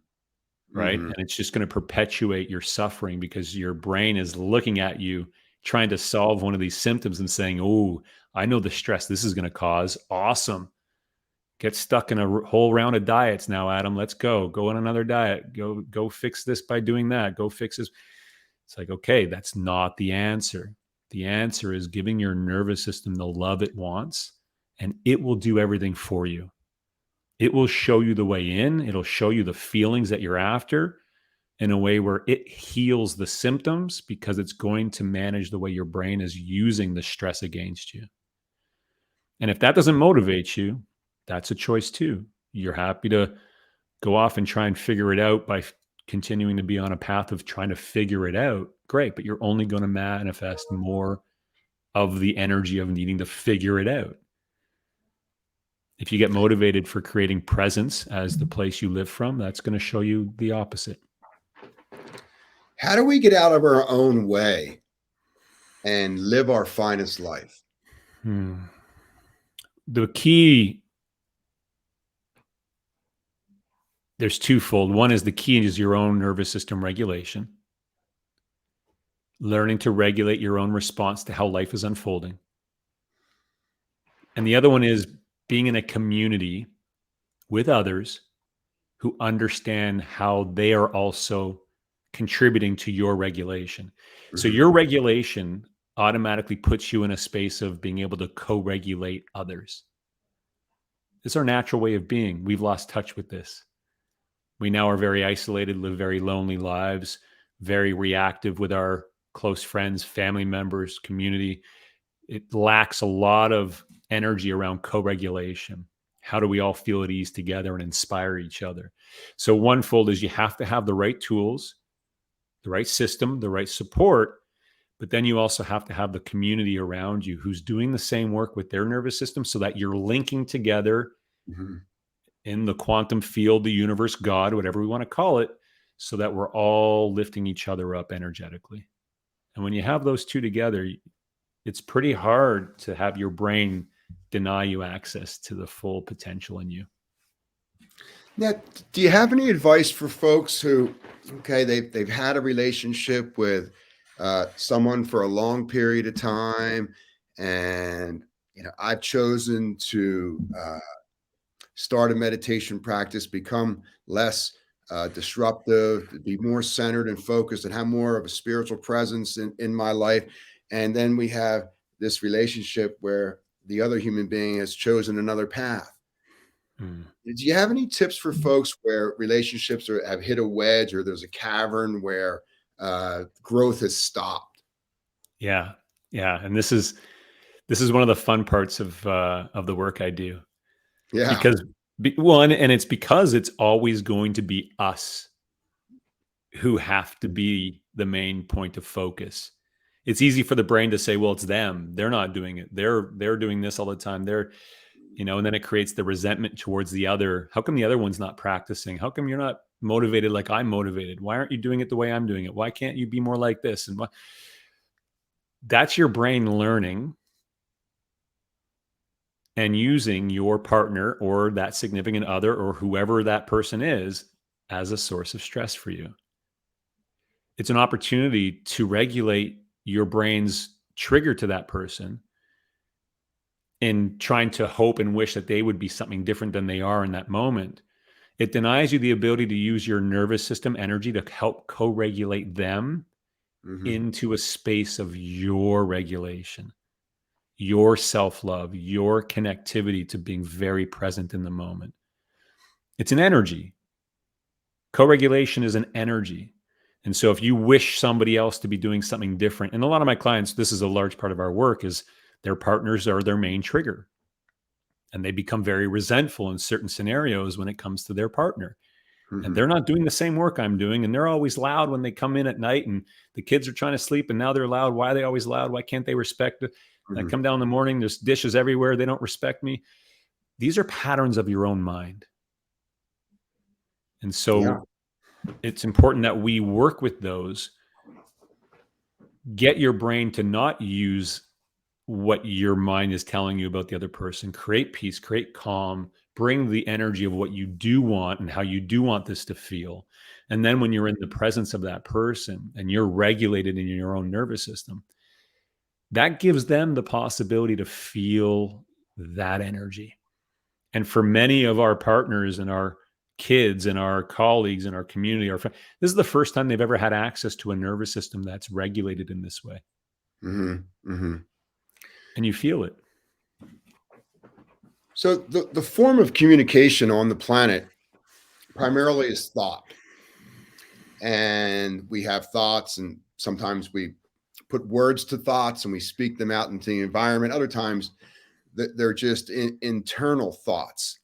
right? Mhm. And it's just going to perpetuate your suffering because your brain is looking at you trying to solve one of these symptoms and saying, "Oh, I know the stress this is going to cause. Awesome. Get stuck in a whole round of diets now, Adam. Let's go. Go on another diet. Go fix this by doing that. Go fix this." It's like, okay, that's not the answer. The answer is giving your nervous system the love it wants, and it will do everything for you. It will show you the way in, it'll show you the feelings that you're after in a way where it heals the symptoms because it's going to manage the way your brain is using the stress against you. And if that doesn't motivate you, that's a choice too. You're happy to go off and try and figure it out by continuing to be on a path of trying to figure it out. Great, but you're only going to manifest more of the energy of needing to figure it out. If you get motivated for creating presence as the place you live from, that's going to show you the opposite. How do we get out of our own way and live our finest life? Hmm. The key, there's twofold. One is the key is your own nervous system regulation, learning to regulate your own response to how life is unfolding. And the other one is being in a community with others who understand how they are also contributing to your regulation. So Mhm. your regulation automatically puts you in a space of being able to co-regulate others. It's our natural way of being. We've lost touch with this. We now are very isolated, live very lonely lives, very reactive with our close friends, family members, community. It lacks a lot of energy around co-regulation. How do we all feel at ease together and inspire each other? So one fold is you have to have the right tools, the right system, the right support, but then you also have to have the community around you who's doing the same work with their nervous system so that you're linking together Mhm. in the quantum field, the universe, God, whatever we want to call it, so that we're all lifting each other up energetically. And when you have those two together, it's pretty hard to have your brain deny you access to the full potential in you. Now, do you have any advice for folks who, okay, they've had a relationship with someone for a long period of time, and I've chosen to start a meditation practice, become less disruptive, to be more centered and focused, and have more of a spiritual presence in my life. And then we have this relationship where the other human being has chosen another path. Mm. Do you have any tips for folks where relationships have hit a wedge, or there's a cavern where growth has stopped? Yeah, yeah, and this is one of the fun parts of the work I do Yeah. because well, and it's because it's always going to be us who have to be the main point of focus. It's easy for the brain to say, well, it's them. They're not doing it. They're doing this all the time. And then it creates the resentment towards the other. How come the other one's not practicing? How come you're not motivated like I'm motivated? Why aren't you doing it the way I'm doing it? Why can't you be more like this? And that's your brain learning and using your partner or that significant other or whoever that person is as a source of stress for you. It's an opportunity to regulate your brain's trigger to that person in trying to hope and wish that they would be something different than they are in that moment, it denies you the ability to use your nervous system energy to help co-regulate them Hmm. into a space of your regulation, your self-love, your connectivity to being very present in the moment. It's an energy. Co-regulation is an energy. And so if you wish somebody else to be doing something different, and a lot of my clients, this is a large part of our work, is their partners are their main trigger. And they become very resentful in certain scenarios when it comes to their partner. And Hmm. they're not doing the same work I'm doing. And they're always loud when they come in at night and the kids are trying to sleep and now they're loud. Why are they always loud? Why can't they respect it? And I Hmm. come down in the morning, there's dishes everywhere. They don't respect me. These are patterns of your own mind. And Yeah. so it's important that we work with those, get your brain to not use what your mind is telling you about the other person, create peace, create calm, bring the energy of what you do want and how you do want this to feel. And then when you're in the presence of that person and you're regulated in your own nervous system, that gives them the possibility to feel that energy. And for many of our partners and our kids and our colleagues in our community, this is the first time they've ever had access to a nervous system that's regulated in this way. Hmm. Hmm. And you feel it. So the form of communication on the planet primarily is thought. And we have thoughts, and sometimes we put words to thoughts and we speak them out into the environment. Other times they're just internal thoughts.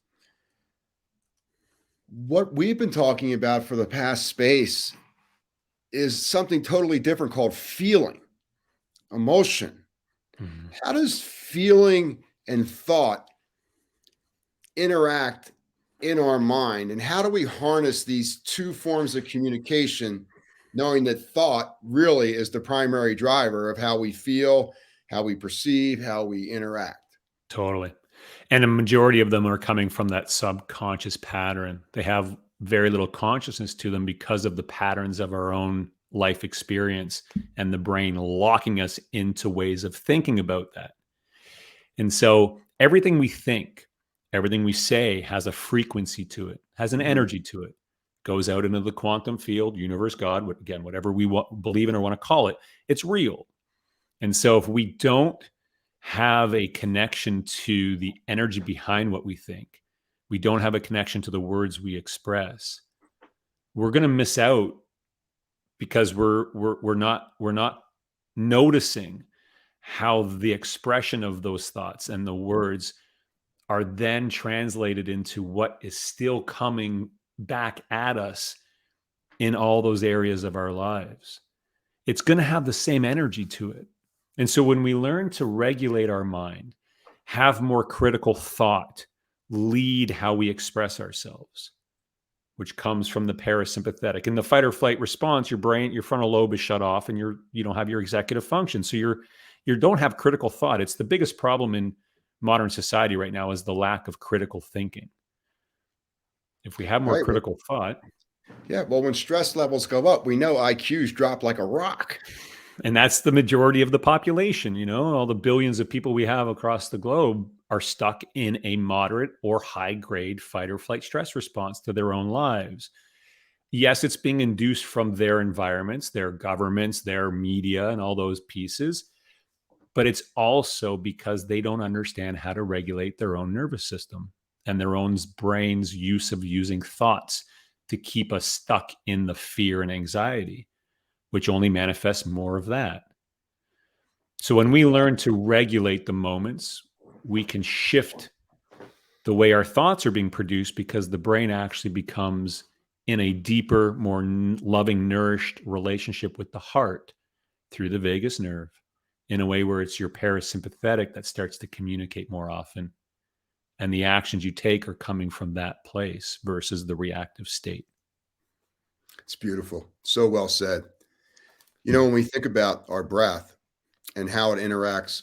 What we've been talking about for the past space is something totally different called feeling, emotion. Mhm. How does feeling and thought interact in our mind? And how do we harness these two forms of communication, knowing that thought really is the primary driver of how we feel, how we perceive, how we interact? Totally. And a majority of them are coming from that subconscious pattern. They have very little consciousness to them because of the patterns of our own life experience and the brain locking us into ways of thinking about that. And so everything we think, everything we say has a frequency to it, has an Mhm. energy to it, goes out into the quantum field, universe, God, again, whatever we believe in or want to call it, it's real. And so if we don't have a connection to the energy behind what we think, we don't have a connection to the words we express, we're going to miss out because we're not noticing how the expression of those thoughts and the words are then translated into what is still coming back at us in all those areas of our lives. It's going to have the same energy to it. And so when we learn to regulate our mind, have more critical thought, lead how we express ourselves, which comes from the parasympathetic. In the fight or flight response, your brain, your frontal lobe is shut off and you don't have your executive function. So you don't have critical thought. It's the biggest problem in modern society right now is the lack of critical thinking. If we have more Right. Well, critical thought, yeah. Well, when stress levels go up, we know IQs drop like a rock. and that's the majority of the population, all the billions of people we have across the globe are stuck in a moderate or high grade fight or flight stress response to their own lives. Yes, it's being induced from their environments, their governments, their media, and all those pieces. But it's also because they don't understand how to regulate their own nervous system and their own brain's use of using thoughts to keep us stuck in the fear and anxiety, which only manifests more of that. So when we learn to regulate the moments, we can shift the way our thoughts are being produced because the brain actually becomes in a deeper, more loving, nourished relationship with the heart through the vagus nerve in a way where it's your parasympathetic that starts to communicate more often. And the actions you take are coming from that place versus the reactive state. It's beautiful. So well said. When we think about our breath and how it interacts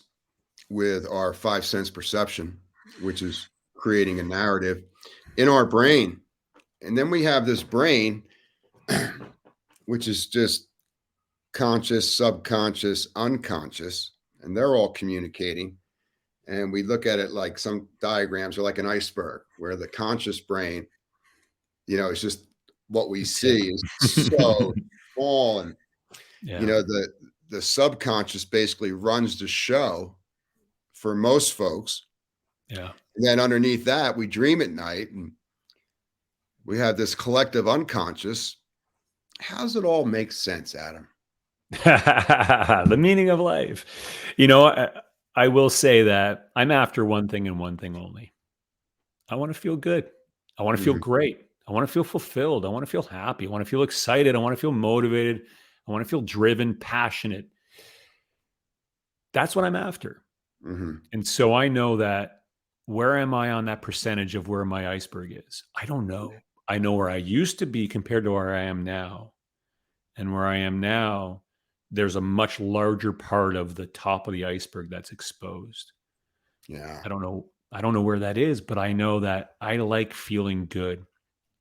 with our five sense perception, which is creating a narrative in our brain. And then we have this brain, which is just conscious, subconscious, unconscious, and they're all communicating. And we look at it like some diagrams are like an iceberg, where the conscious brain, it's just what we The tip. see is so small. And, Yeah. the subconscious basically runs the show for most folks. Yeah. And then underneath that, we dream at night and we have this collective unconscious. How does it all make sense, Adam? The meaning of life. You know, I will say that I'm after one thing and one thing only. I want to feel good. I want to feel Mhm. great. I want to feel fulfilled. I want to feel happy. I want to feel excited. I want to feel motivated. I want to feel driven, passionate. That's what I'm after. Mhm. And so I know that where am I on that percentage of where my iceberg is? I don't know. I know where I used to be compared to where I am now. And where I am now, there's a much larger part of the top of the iceberg that's exposed. Yeah. I don't know where that is, but I know that I like feeling good.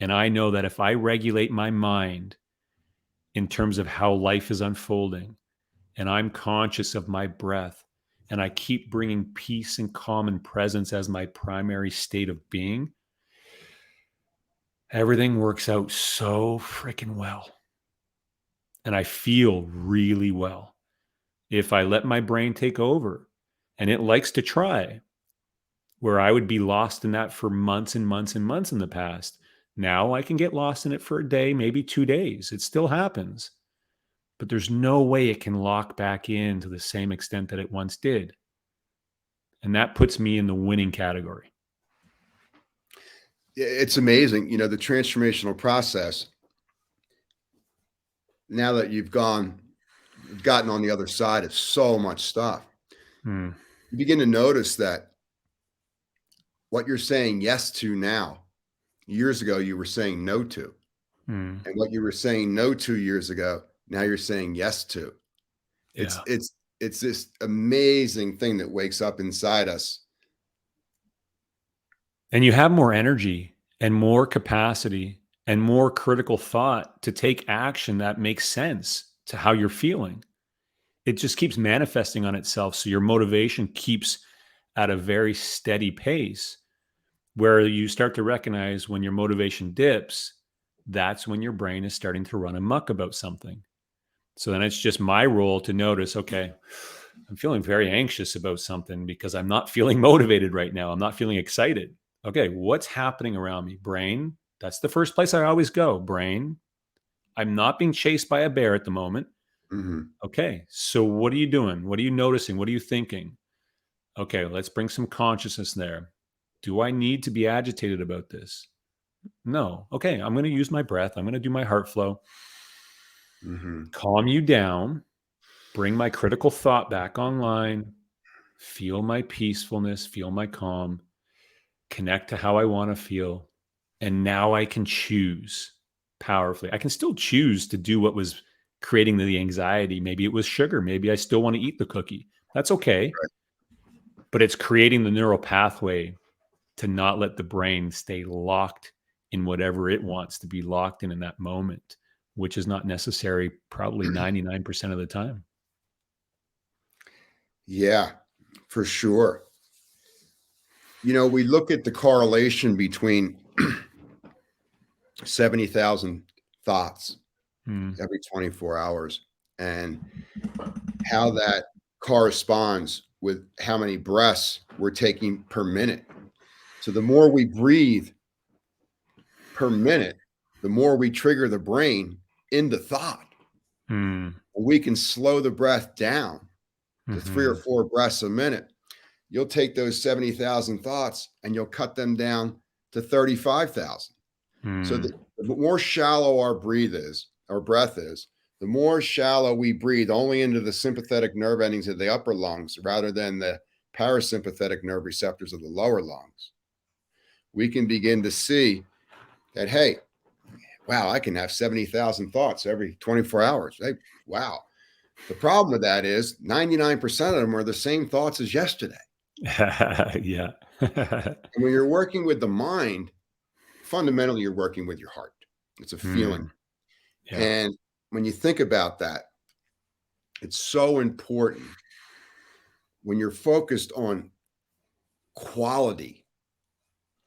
And I know that if I regulate my mind in terms of how life is unfolding, and I'm conscious of my breath, and I keep bringing peace and calm and presence as my primary state of being, everything works out so freaking well. And I feel really well. If I let my brain take over, and it likes to try, where I would be lost in that for months and months and months in the past. Now I can get lost in it for a day, maybe 2 days. It still happens, but there's no way it can lock back in to the same extent that it once did. And that puts me in the winning category. It's amazing, the transformational process. Now that you've gotten on the other side of so much stuff, Hmm. you begin to notice that what you're saying yes to now, years ago, you were saying no to. Hmm. And what you were saying no to years ago, now you're saying yes to. It's Yeah. it's it's this amazing thing that wakes up inside us. And you have more energy and more capacity and more critical thought to take action that makes sense to how you're feeling. It just keeps manifesting on itself. So your motivation keeps at a very steady pace where you start to recognize when your motivation dips, that's when your brain is starting to run amok about something. So then it's just my role to notice, okay, I'm feeling very anxious about something because I'm not feeling motivated right now. I'm not feeling excited. Okay, what's happening around me? Brain, that's the first place I always go. Brain, I'm not being chased by a bear at the moment. Mhm. Okay, so what are you doing? What are you noticing? What are you thinking? Okay, let's bring some consciousness there. Do I need to be agitated about this? No. Okay, I'm going to use my breath. I'm going to do my heart flow, Mhm. calm you down, bring my critical thought back online, feel my peacefulness, feel my calm, connect to how I want to feel. And now I can choose powerfully. I can still choose to do what was creating the anxiety. Maybe it was sugar. Maybe I still want to eat the cookie. That's okay. But it's creating the neural pathway to not let the brain stay locked in whatever it wants to be locked in that moment, which is not necessary probably 99% of the time. Yeah, for sure. We look at the correlation between 70,000 thoughts Mm, every 24 hours and how that corresponds with how many breaths we're taking per minute. So the more we breathe per minute, the more we trigger the brain into thought. mm, We can slow the breath down to 3 or 4 breaths a minute. You'll take those 70,000 thoughts and you'll cut them down to 35,000. So mm, the more shallow our breath is, the more shallow we breathe only into the sympathetic nerve endings of the upper lungs rather than the parasympathetic nerve receptors of the lower lungs. We can begin to see that, hey, wow, I can have 70,000 thoughts every 24 hours. Hey, wow. The problem with that is 99% of them are the same thoughts as yesterday. yeah. And when you're working with the mind, fundamentally, you're working with your heart. It's a feeling. Mm, yeah. And when you think about that, it's so important when you're focused on quality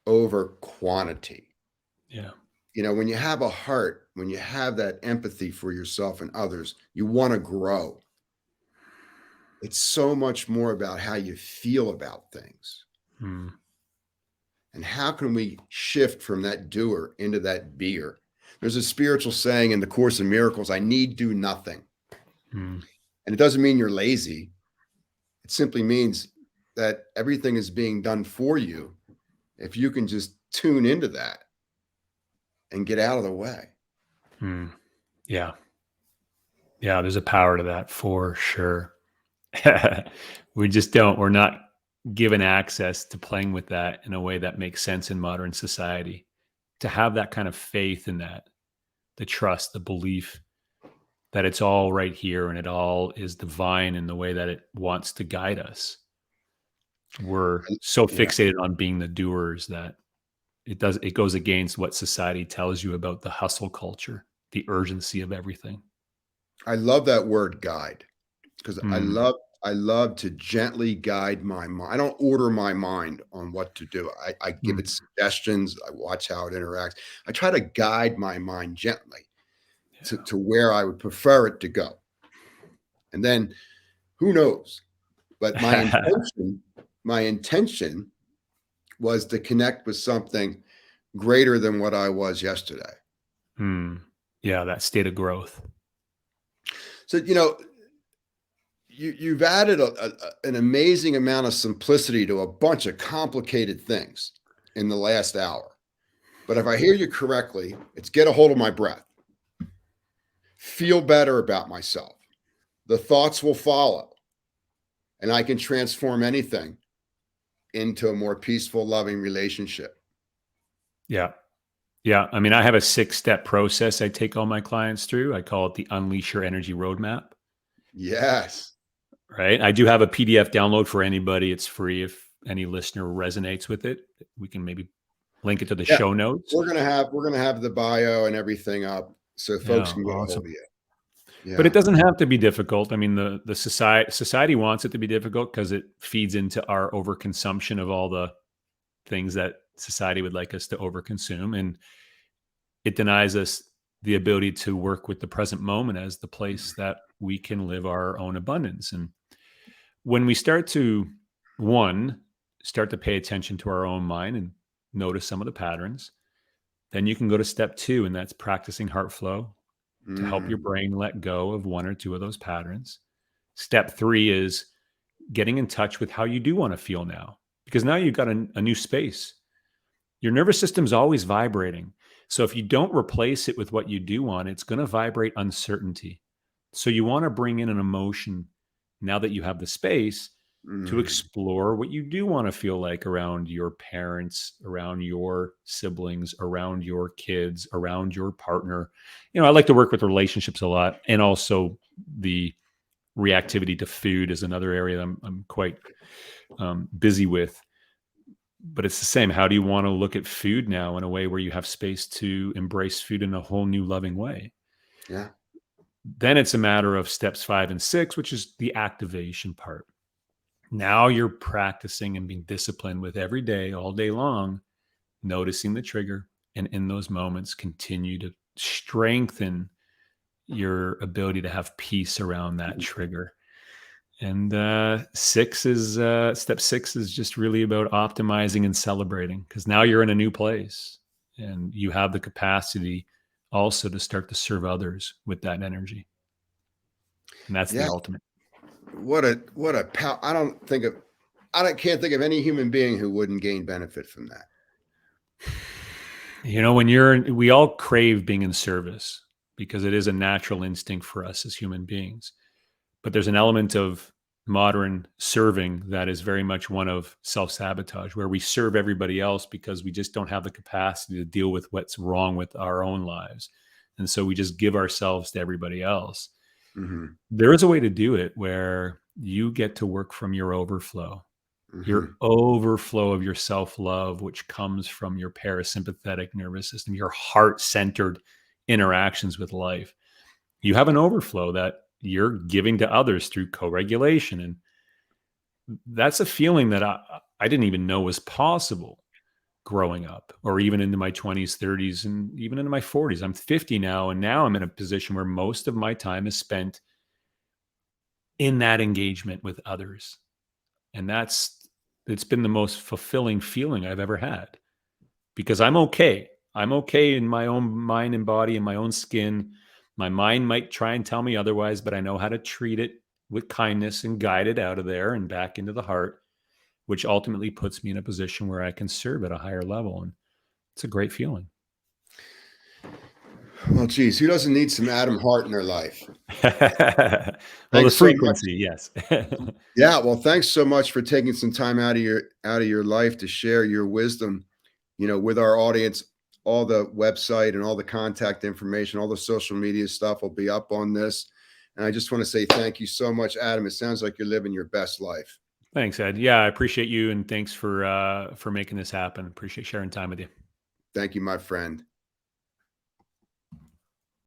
over quantity. Yeah. When you have a heart, when you have that empathy for yourself and others, you want to grow. It's so much more about how you feel about things. Mm. And how can we shift from that doer into that beer? There's a spiritual saying in the Course in Miracles, I need do nothing. Mm. And it doesn't mean you're lazy. It simply means that everything is being done for you if you can just tune into that and get out of the way. Mm. Yeah. Yeah. There's a power to that for sure. We're not given access to playing with that in a way that makes sense in modern society. To have that kind of faith in that, the trust, the belief that it's all right here and it all is divine in the way that it wants to guide us. We're so Yeah, fixated on being the doers that it goes against what society tells you about the hustle culture, the urgency of everything. I love that word guide because I Mm, love I love to gently guide my mind. I don't order my mind on what to do. I give it mm, suggestions. I watch how it interacts. I try to guide my mind gently yeah. to where I would prefer it to go. And then who knows? But my intention was to connect with something greater than what I was yesterday. Mm, yeah, that state of growth. So, you've added an amazing amount of simplicity to a bunch of complicated things in the last hour. But if I hear you correctly, it's get a hold of my breath, feel better about myself. The thoughts will follow, and I can transform anything into a more peaceful, loving relationship. Yeah. Yeah. I mean, I have a 6-step process I take all my clients through. I call it the Unleash Your Energy Roadmap. Yes. Right. I do have a PDF download for anybody. It's free. If any listener resonates with it, we can maybe link it to the Yeah. show notes. We're gonna have the bio and everything up so folks Yeah. can get a hold Awesome. of you. But it Yeah. doesn't have to be difficult. I mean, the society wants it to be difficult because it feeds into our overconsumption of all the things that society would like us to overconsume, and it denies us the ability to work with the present moment as the place that we can live our own abundance. And when we start to start to pay attention to our own mind and notice some of the patterns, then you can go to step 2, and that's practicing heart flow to help your Mm, brain let go of 1 or 2 of those patterns. Step 3 is getting in touch with how you do want to feel now, because now you've got a new space. Your nervous system's always vibrating. So if you don't replace it with what you do want, it's going to vibrate uncertainty. So you want to bring in an emotion now that you have the space to mm. explore what you do want to feel like around your parents, around your siblings, around your kids, around your partner. I like to work with relationships a lot, and also the reactivity to food is another area that I'm quite busy with. But it's the same. How do you want to look at food now in a way where you have space to embrace food in a whole new loving way? Yeah. Then it's a matter of steps 5 and 6, which is the activation part. Now you're practicing and being disciplined with every day, all day long, noticing the trigger. And in those moments, continue to strengthen your ability to have peace around that trigger. And step 6 is just really about optimizing and celebrating, because now you're in a new place and you have the capacity also to start to serve others with that energy. And that's the Yeah. ultimate. What a pow can't think of any human being who wouldn't gain benefit from that. We all crave being in service because it is a natural instinct for us as human beings. But there's an element of modern serving that is very much one of self-sabotage, where we serve everybody else because we just don't have the capacity to deal with what's wrong with our own lives. And so we just give ourselves to everybody else. Mhm, There is a way to do it where you get to work from your mhm. overflow of your self-love, which comes from your parasympathetic nervous system, your heart-centered interactions with life. You have an overflow that you're giving to others through co-regulation. And that's a feeling that I didn't even know was possible growing up, or even into my 20s, 30s, and even into my 40s. I'm 50 now, and now I'm in a position where most of my time is spent in that engagement with others. And it's been the most fulfilling feeling I've ever had, because I'm okay. I'm okay in my own mind and body, in my own skin. My mind might try and tell me otherwise, but I know how to treat it with kindness and guide it out of there and back into the heart, which ultimately puts me in a position where I can serve at a higher level. And it's a great feeling. Well, geez, who doesn't need some Adam Hart in their life? Well, the Thanks so much. frequency, yes. Yeah, well, thanks so much for taking some time out of your life to share your wisdom, with our audience. All the website and all the contact information, all the social media stuff will be up on this. And I just want to say thank you so much, Adam. It sounds like you're living your best life. Thanks, Ed. Yeah, I appreciate you, and thanks for making this happen. Appreciate sharing time with you. Thank you, my friend.